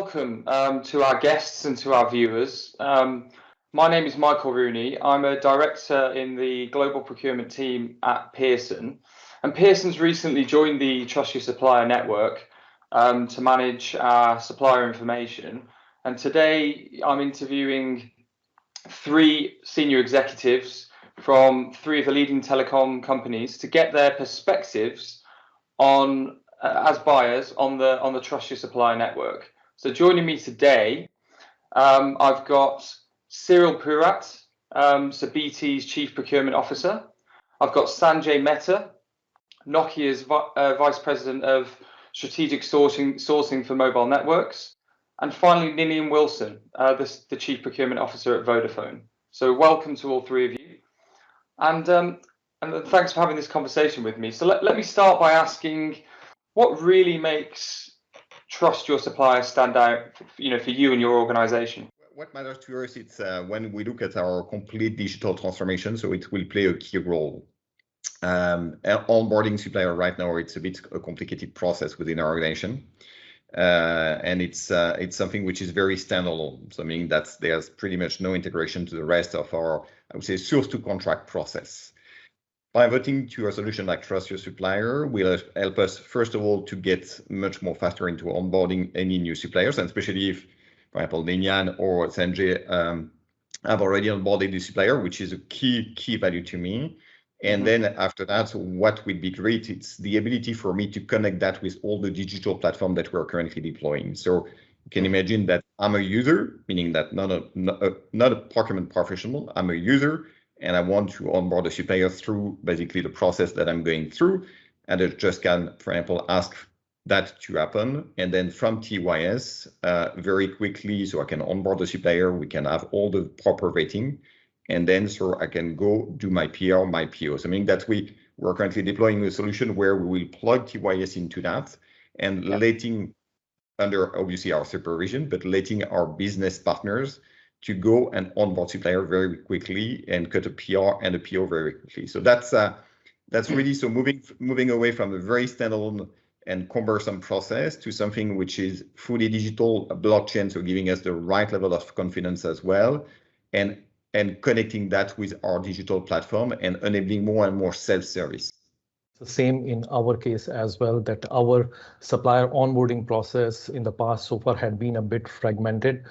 welcome to our guests and to our viewers. My name is Michael Rooney. I'm a director in the global procurement team at Pearson. And Pearson's recently joined the Trust Your Supplier network to manage our supplier information. And today I'm interviewing 3 senior executives from 3 of the leading telecom companies to get their perspectives on as buyers on the Trust Your Supplier network. So joining me today, I've got Cyrill Pourrat, so BT's Chief Procurement Officer. I've got Sanjay Mehta, Nokia's Vice President of Strategic Sourcing for Mobile Networks. And finally, Ninian Wilson, the Chief Procurement Officer at Vodafone. So welcome to all 3 of you. And thanks for having this conversation with me. So let me start by asking, what really makes Trust Your Supplier stand out, for you and your organization? What matters to us, it's when we look at our complete digital transformation, so it will play a key role. Onboarding supplier right now, it's a bit a complicated process within our organization. And it's something which is very standalone. So meaning that there's pretty much no integration to the rest of our, I would say, source to contract process. Pivoting to a solution like Trust Your Supplier will help us, first of all, to get much more faster into onboarding any new suppliers, and especially if, for example, Ninian or Sanjay have already onboarded the supplier, which is a key value to me. And then after that, what would be great, it's the ability for me to connect that with all the digital platform that we're currently deploying. So you can imagine that I'm a user, meaning that not a procurement professional, I'm a user, and I want to onboard a supplier through basically the process that I'm going through. And I just can, for example, ask that to happen. And then from TYS, very quickly, so I can onboard the supplier, we can have all the proper rating. And then so I can go do my PR, my PO. So meaning that we're currently deploying a solution where we will plug TYS into that and letting, under obviously our supervision, but letting our business partners to go and onboard supplier very quickly and cut a PR and a PO very quickly. So that's really, so moving away from a very standalone and cumbersome process to something which is fully digital, blockchain, so giving us the right level of confidence as well, and connecting that with our digital platform and enabling more and more self-service. The same in our case as well, that our supplier onboarding process in the past so far had been a bit fragmented.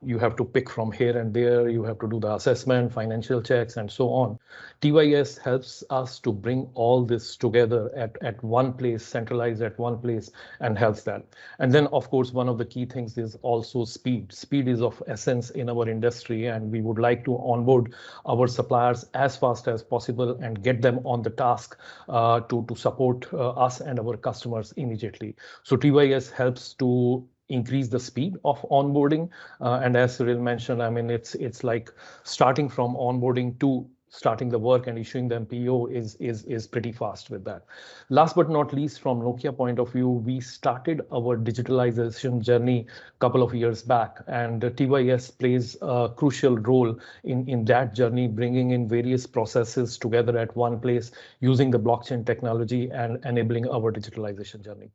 You have to pick from here and there, you have to do the assessment, financial checks, and so on. TYS helps us to bring all this together at one place, centralized at one place, and helps that. And then, of course, one of the key things is also speed. Speed is of essence in our industry, and we would like to onboard our suppliers as fast as possible and get them on the task to support us and our customers immediately. So TYS helps to increase the speed of onboarding. And as Cyrill mentioned, I mean, it's like starting from onboarding to starting the work and issuing the PO is pretty fast with that. Last but not least, from Nokia point of view, we started our digitalization journey a couple of years back, and TYS plays a crucial role in that journey, bringing in various processes together at one place, using the blockchain technology and enabling our digitalization journey.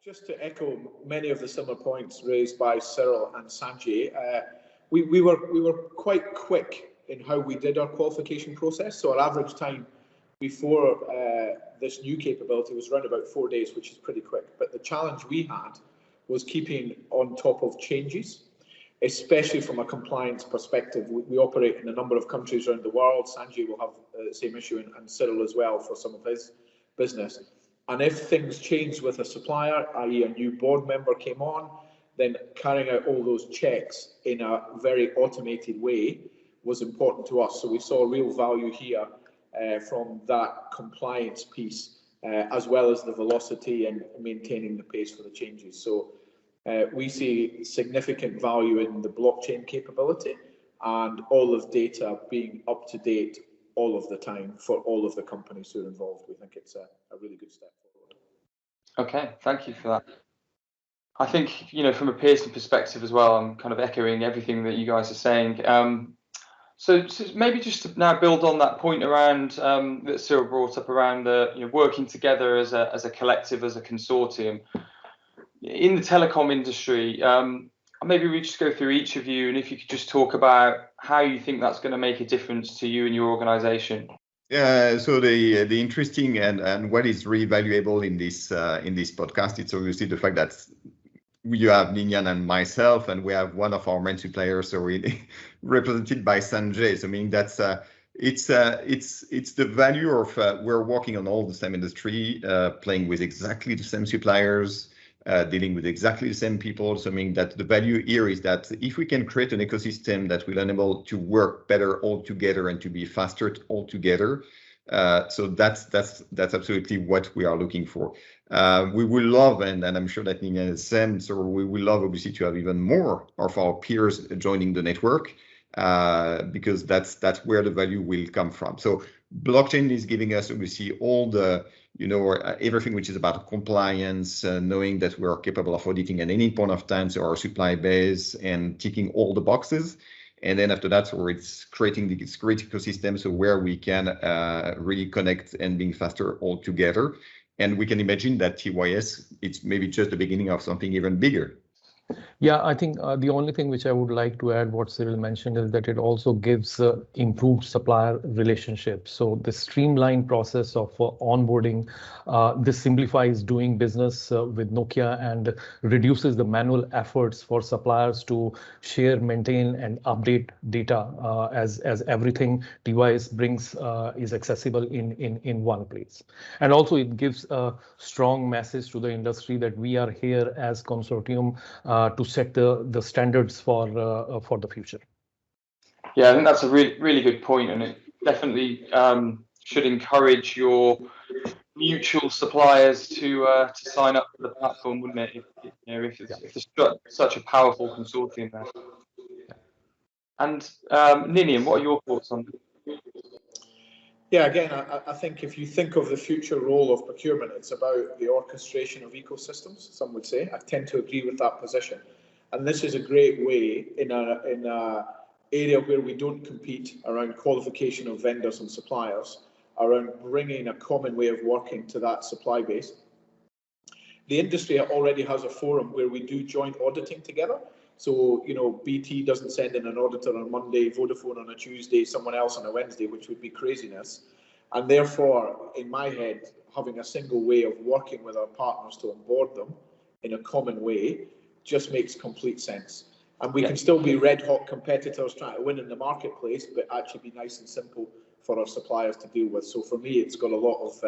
Just to echo many of the similar points raised by Cyrill and Sanjay, we were quite quick in how we did our qualification process. So our average time before this new capability was around about 4 days, which is pretty quick. But the challenge we had was keeping on top of changes, especially from a compliance perspective. We operate in a number of countries around the world. Sanjay will have the same issue, and Cyrill as well for some of his business. And if things changed with a supplier, i.e. a new board member came on, then carrying out all those checks in a very automated way was important to us. So we saw real value here from that compliance piece, as well as the velocity and maintaining the pace for the changes. So we see significant value in the blockchain capability and all of data being up to date all of the time for all of the companies who are involved. We think it's a really good step forward. Okay, thank you for that. I think, from a Pearson perspective as well, I'm kind of echoing everything that you guys are saying. So maybe just to now build on that point around that Cyrill brought up around the working together as a collective, as a consortium. in the telecom industry, maybe we just go through each of you, and if you could just talk about how you think that's going to make a difference to you and your organization. So the interesting and what is really valuable in this podcast, it's obviously the fact that you have Ninian and myself, and we have one of our main suppliers already represented by Sanjay. So meaning that's it's the value of we're working on all the same industry, playing with exactly the same suppliers, dealing with exactly the same people. So meaning that the value here is that if we can create an ecosystem that will enable to work better all together and to be faster all together, so that's absolutely what we are looking for. We will love, and I'm sure that Ninian is the same, so we will love obviously to have even more of our peers joining the network, because that's where the value will come from. So blockchain is giving us obviously all the, everything which is about compliance, knowing that we are capable of auditing at any point of time, so our supply base and ticking all the boxes. And then after that, so it's creating this great ecosystem, so where we can really connect and being faster all together. And we can imagine that TYS, it's maybe just the beginning of something even bigger. Yeah, I think the only thing which I would like to add what Cyrill mentioned is that it also gives improved supplier relationships. So the streamlined process of onboarding, this simplifies doing business with Nokia and reduces the manual efforts for suppliers to share, maintain, and update data as everything TYS brings is accessible in one place. And also it gives a strong message to the industry that we are here as consortium to set the standards for the future. Yeah, I think that's a really good point, and it definitely should encourage your mutual suppliers to sign up for the platform, wouldn't it? If there's such a powerful consortium there. And Ninian, what are your thoughts on that? Yeah, again, I think if you think of the future role of procurement, it's about the orchestration of ecosystems, some would say. I tend to agree with that position. And this is a great way in a area where we don't compete around qualification of vendors and suppliers, around bringing a common way of working to that supply base. The industry already has a forum where we do joint auditing together. So, BT doesn't send in an auditor on Monday, Vodafone on a Tuesday, someone else on a Wednesday, which would be craziness. And therefore, in my head, having a single way of working with our partners to onboard them in a common way just makes complete sense. And we can still be red hot competitors trying to win in the marketplace, but actually be nice and simple for our suppliers to deal with. So for me, it's got a lot of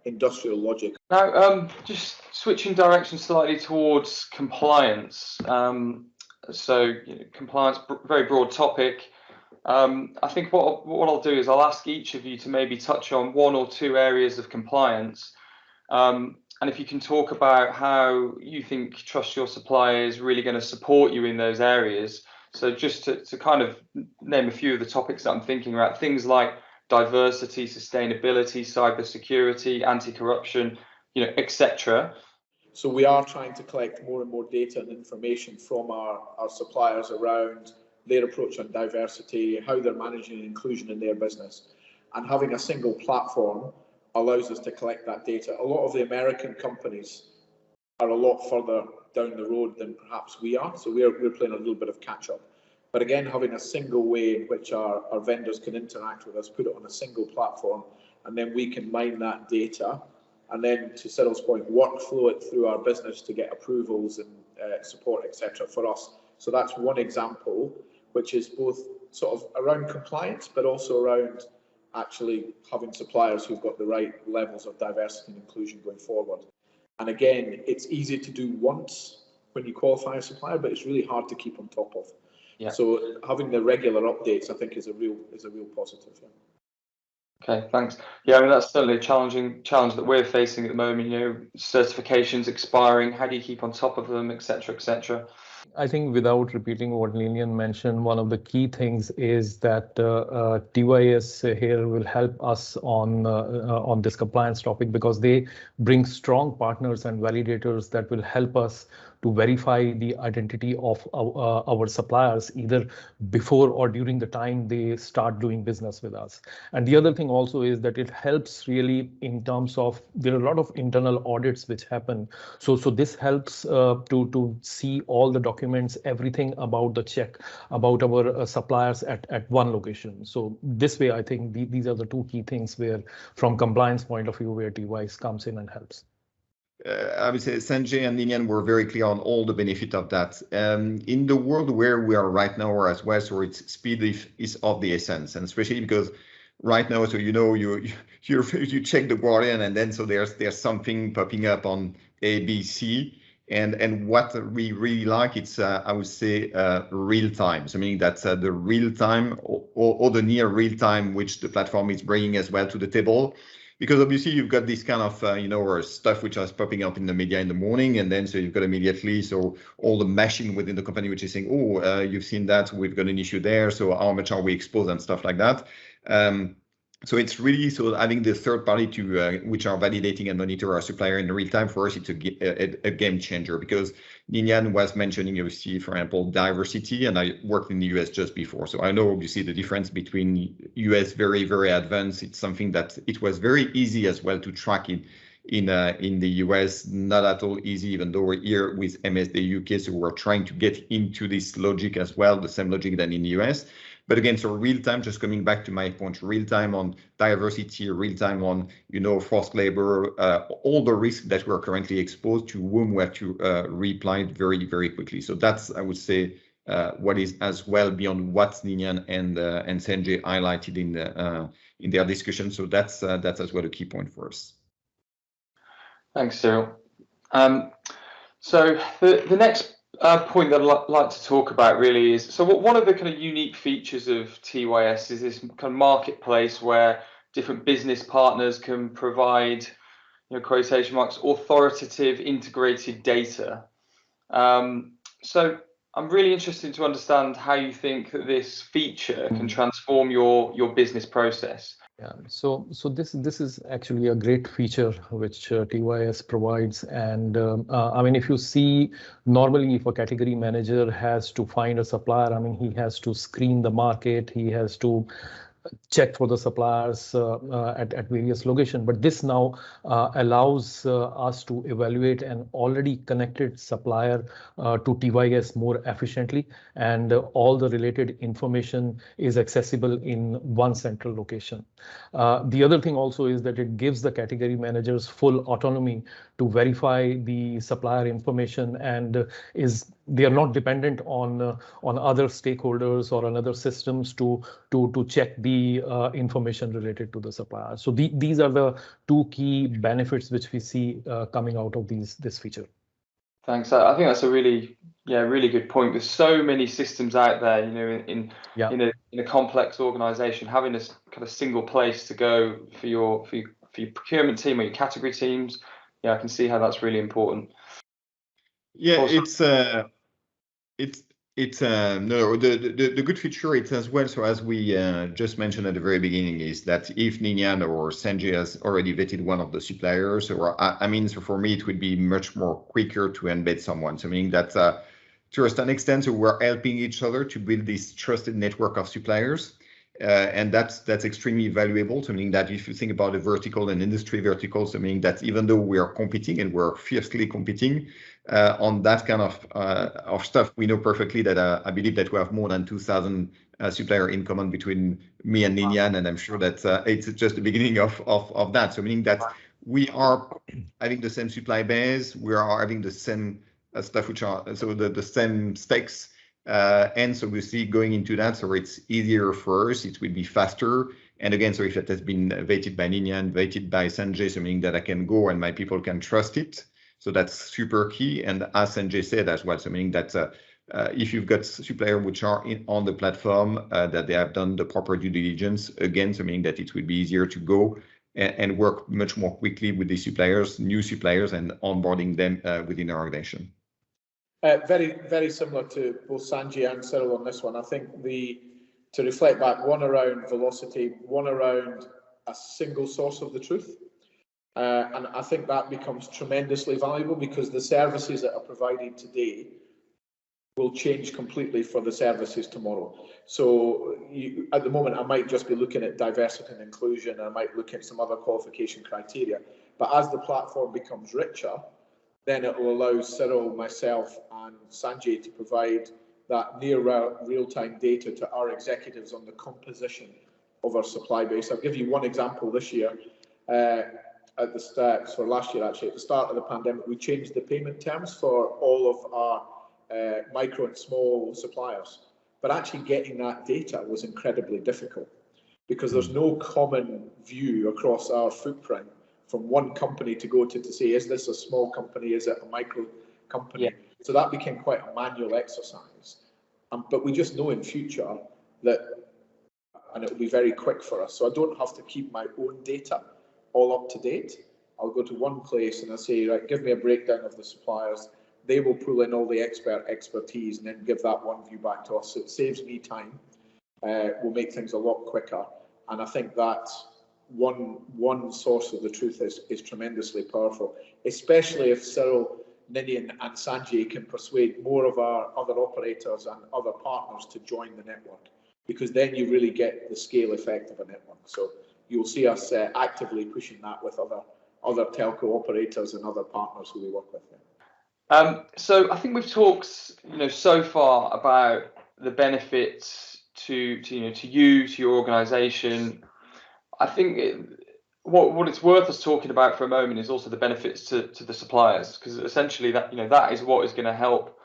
industrial logic. Now, just switching direction slightly towards compliance. So compliance, very broad topic. I think what I'll do is I'll ask each of you to maybe touch on one or two areas of compliance. And if you can talk about how you think Trust Your Supplier is really going to support you in those areas. So just to kind of name a few of the topics that I'm thinking about, things like diversity, sustainability, cybersecurity, anti-corruption, etc. So we are trying to collect more and more data and information from our suppliers around their approach on diversity, how they're managing inclusion in their business. And having a single platform allows us to collect that data. A lot of the American companies are a lot further down the road than perhaps we are. So we're playing a little bit of catch up. But again, having a single way in which our vendors can interact with us, put it on a single platform, and then we can mine that data, and then to Cyrill's point, workflow it through our business to get approvals and support, etc. for us. So that's one example, which is both sort of around compliance, but also around actually having suppliers who've got the right levels of diversity and inclusion going forward. And again, it's easy to do once when you qualify a supplier, but it's really hard to keep on top of. Yeah. So having the regular updates, I think, is a real positive. Yeah. Okay, thanks. Yeah, I mean, that's certainly a challenge that we're facing at the moment. Certifications expiring. How do you keep on top of them, etc., etc.? I think without repeating what Ninian mentioned, one of the key things is that TYS here will help us on this compliance topic, because they bring strong partners and validators that will help us to verify the identity of our suppliers either before or during the time they start doing business with us. And the other thing also is that it helps really in terms of, there are a lot of internal audits which happen. So this helps to see all the documents, everything about the check, about our suppliers at one location. So this way, I think these are the two key things where, from compliance point of view, where TYS comes in and helps. I would say Sanjay and Ninian were very clear on all the benefit of that. In the world where we are right now, or as well, so it's speed is of the essence, and especially because right now, so you check the Guardian, and then so there's something popping up on A, B, C, and what we really like, it's I would say real time. So meaning that's the real time or the near real time which the platform is bringing as well to the table. Because obviously you've got this kind of, stuff which is popping up in the media in the morning, and then so you've got immediately so all the machine within the company which is saying, oh, you've seen that, we've got an issue there, so how much are we exposed and stuff like that. So it's really so having the third party to which are validating and monitor our supplier in real time, for us, it's a game changer, because Ninian was mentioning, obviously, for example, diversity, and I worked in the US just before. So I know obviously the difference between US very, very advanced. It's something that it was very easy as well to track in the US, not at all easy, even though we're here with MSD UK. So we're trying to get into this logic as well, the same logic than in the US. But again, so real time, just coming back to my point, real time on diversity, real time on, forced labor, all the risks that we're currently exposed to, whom we have to reply very, very quickly. So that's, I would say, what is as well beyond what Ninian and Sanjay highlighted in their discussion. So that's as well a key point for us. Thanks, Cyrill. So the next point that I'd like to talk about really is, so one of the kind of unique features of TYS is this kind of marketplace where different business partners can provide, quotation marks, authoritative integrated data. So I'm really interested to understand how you think that this feature can transform your business process. Yeah, so this is actually a great feature which TYS provides, and I mean, if you see, normally if a category manager has to find a supplier, I mean, he has to screen the market, he has to check for the suppliers at various locations. But this now allows us to evaluate an already connected supplier to TYS more efficiently, and all the related information is accessible in one central location. The other thing also is that it gives the category managers full autonomy to verify the supplier information, and they are not dependent on other stakeholders or on other systems to check the information related to the supplier. So these are the two key benefits which we see coming out of this feature. Thanks. I think that's a really good point. There's so many systems out there, in a complex organization, having this kind of single place to go for your procurement team or your category teams. Yeah, I can see how that's really important. Yeah, also, the good feature it's as well. So as we just mentioned at the very beginning, is that if Ninian or Sanjay has already vetted one of the suppliers, or so for me it would be much more quicker to embed someone. So meaning that to a certain extent, so we're helping each other to build this trusted network of suppliers. And that's extremely valuable. So meaning that if you think about a vertical and industry verticals, so meaning that even though we are competing and we're fiercely competing on that kind of stuff, we know perfectly that I believe that we have more than 2,000 supplier in common between me and Ninian, and I'm sure that it's just the beginning of that. So meaning that we are having the same supply base, we are having the same stuff which are so the same specs. And so we see going into that, so it's easier for us, it will be faster. And again, so if it has been vetted by Ninian, vetted by Sanjay, so meaning that I can go and my people can trust it. So that's super key. And as Sanjay said as well, so meaning that if you've got suppliers which are on the platform, that they have done the proper due diligence, again, so meaning that it will be easier to go and work much more quickly with the suppliers, new suppliers, and onboarding them within our organization. Very, very similar to both Sanjay and Cyrill on this one. I think to reflect back, one around velocity, one around a single source of the truth. And I think that becomes tremendously valuable because the services that are provided today will change completely for the services tomorrow. So at the moment, I might just be looking at diversity and inclusion, and I might look at some other qualification criteria. But as the platform becomes richer, then it will allow Cyrill, myself, and Sanjay to provide that near real-time data to our executives on the composition of our supply base. I'll give you one example this year. At the start, so last year actually, at the start of the pandemic, we changed the payment terms for all of our micro and small suppliers. But actually getting that data was incredibly difficult because there's no common view across our footprint from one company to go to say, is this a small company? Is it a micro company? Yeah. So that became quite a manual exercise. But we just know in future that, and it will be very quick for us. So I don't have to keep my own data all up to date. I'll go to one place and I say, right, give me a breakdown of the suppliers. They will pull in all the expertise and then give that one view back to us. So it saves me time, will make things a lot quicker. And I think that one source of the truth is tremendously powerful, especially if Cyrill, Ninian and Sanjay can persuade more of our other operators and other partners to join the network, because then you really get the scale effect of a network. So you'll see us actively pushing that with other telco operators and other partners who we work with. So I think we've talked, so far about the benefits to you, to your organisation. I think what it's worth us talking about for a moment is also the benefits to the suppliers, because essentially that that is what is going to help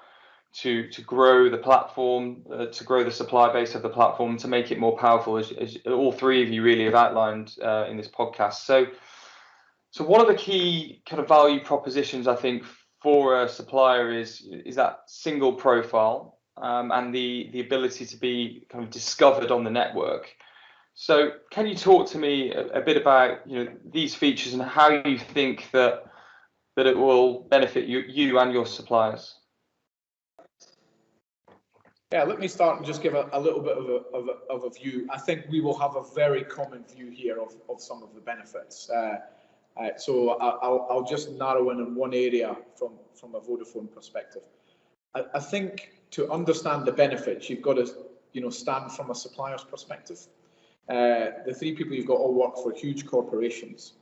to grow the platform, to grow the supply base of the platform, to make it more powerful, as all three of you really have outlined in this podcast. So one of the key kind of value propositions, I think, for a supplier is that single profile and the ability to be kind of discovered on the network. So can you talk to me a bit about these features and how you think that it will benefit you and your suppliers? Yeah, let me start and just give a little bit of a view. I think we will have a very common view here of some of the benefits. So I'll just narrow in one area from a Vodafone perspective. I think to understand the benefits, you've got to stand from a supplier's perspective. The three people you've got all work for huge corporations.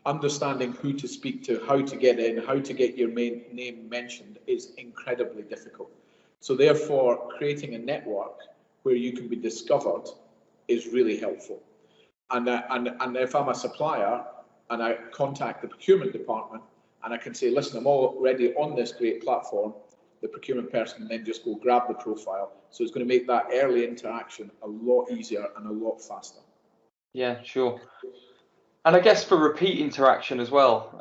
Understanding who to speak to, how to get in, how to get your name mentioned is incredibly difficult. So therefore, creating a network where you can be discovered is really helpful. And if I'm a supplier and I contact the procurement department and I can say, listen, I'm already on this great platform, the procurement person can then just go grab the profile. So it's going to make that early interaction a lot easier and a lot faster. Yeah, sure. And I guess for repeat interaction as well,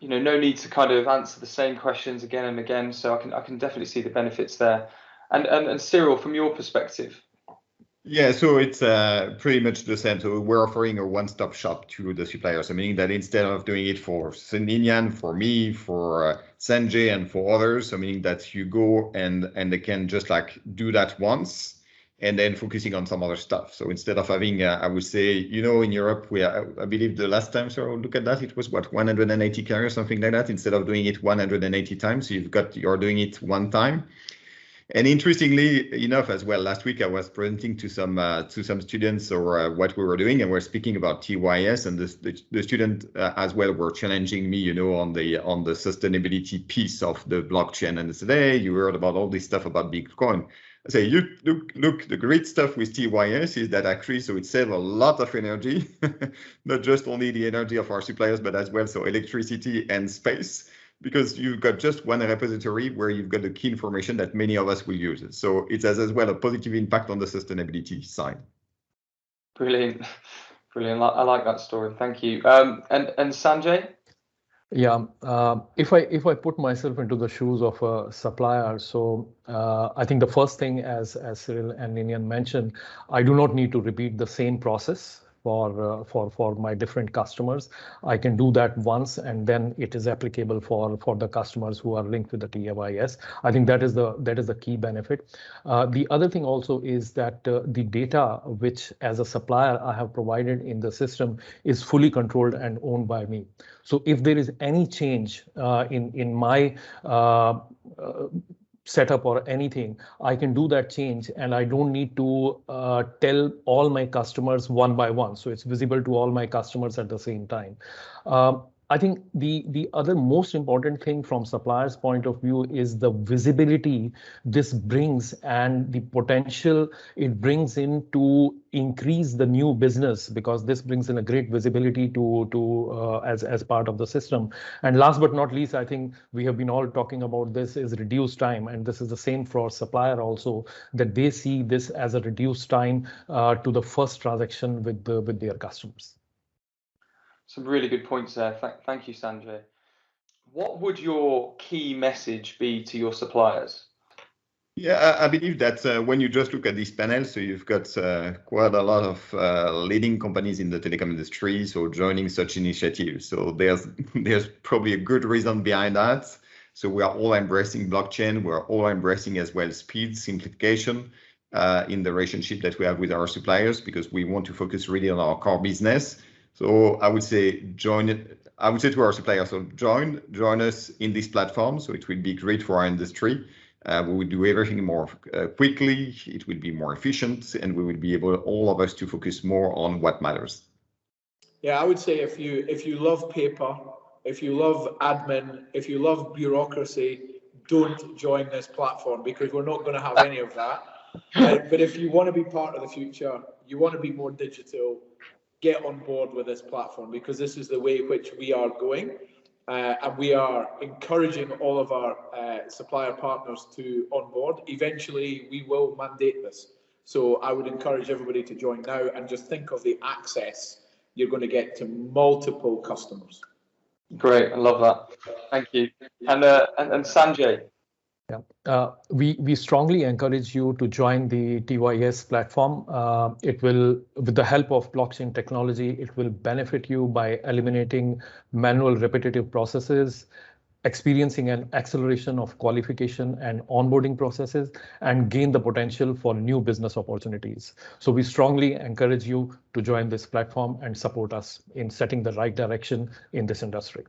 no need to kind of answer the same questions again and again. So I can definitely see the benefits there. And Cyrill, from your perspective. Yeah, so it's pretty much the same. So we're offering a one-stop shop to the suppliers. So meaning that instead of doing it for Ninian, for me, for Sanjay, and for others, so meaning that you go and they can just like do that once and then focusing on some other stuff. So instead of having, I would say, in Europe, I believe the last time, so look at that, it was what, 180 carriers, something like that. Instead of doing it 180 times, so you're doing it one time. And interestingly enough, as well, last week I was presenting to some students or what we were doing, and we're speaking about TYS, and the student as well were challenging me, on the sustainability piece of the blockchain. And today you heard about all this stuff about Bitcoin. I say, look, the great stuff with TYS is that actually, so it saves a lot of energy, not just only the energy of our suppliers, but as well, so electricity and space, because you've got just one repository where you've got the key information that many of us will use. So it has as well a positive impact on the sustainability side. Brilliant. I like that story. Thank you. And Sanjay? Yeah, if I put myself into the shoes of a supplier, so I think the first thing, as Cyrill and Ninian mentioned, I do not need to repeat the same process for my different customers. I can do that once, and then it is applicable for the customers who are linked with the TYS. I think that is the key benefit. The other thing also is that the data which as a supplier I have provided in the system is fully controlled and owned by me. So if there is any change in my setup or anything, I can do that change, and I don't need to tell all my customers one by one. So it's visible to all my customers at the same time. I think the other most important thing from suppliers' point of view is the visibility this brings and the potential it brings in to increase the new business, because this brings in a great visibility to as part of the system. And last but not least, I think we have been all talking about this is reduced time, and this is the same for supplier also, that they see this as a reduced time to the first transaction with their customers. Some really good points there. Thank you, Sanjay. What would your key message be to your suppliers? Yeah, I believe that when you just look at this panel, so you've got quite a lot of leading companies in the telecom industry, so joining such initiatives. So there's probably a good reason behind that. So we are all embracing blockchain. We're all embracing as well speed, simplification in the relationship that we have with our suppliers, because we want to focus really on our core business. So I would say I would say to our suppliers, so join us in this platform. So it will be great for our industry. We will do everything more quickly. It will be more efficient, and we will be able, all of us, to focus more on what matters. Yeah, I would say if you love paper, if you love admin, if you love bureaucracy, don't join this platform, because we're not going to have any of that. But if you want to be part of the future, you want to be more digital, get on board with this platform, because this is the way in which we are going. And we are encouraging all of our supplier partners to onboard. Eventually, we will mandate this. So I would encourage everybody to join now, and just think of the access you're going to get to multiple customers. Great, I love that. Thank you. And Sanjay. Yeah, we strongly encourage you to join the TYS platform. It will, with the help of blockchain technology, it will benefit you by eliminating manual repetitive processes, experiencing an acceleration of qualification and onboarding processes, and gain the potential for new business opportunities. So we strongly encourage you to join this platform and support us in setting the right direction in this industry.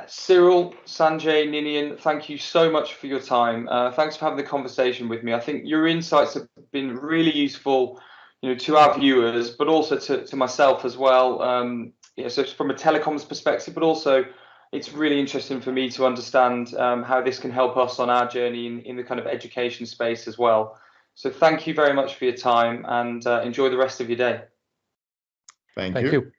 Cyrill, Sanjay, Ninian, thank you so much for your time. Thanks for having the conversation with me. I think your insights have been really useful, to our viewers, but also to myself as well. So from a telecoms perspective, but also it's really interesting for me to understand how this can help us on our journey in the kind of education space as well. So thank you very much for your time, and enjoy the rest of your day. Thank you.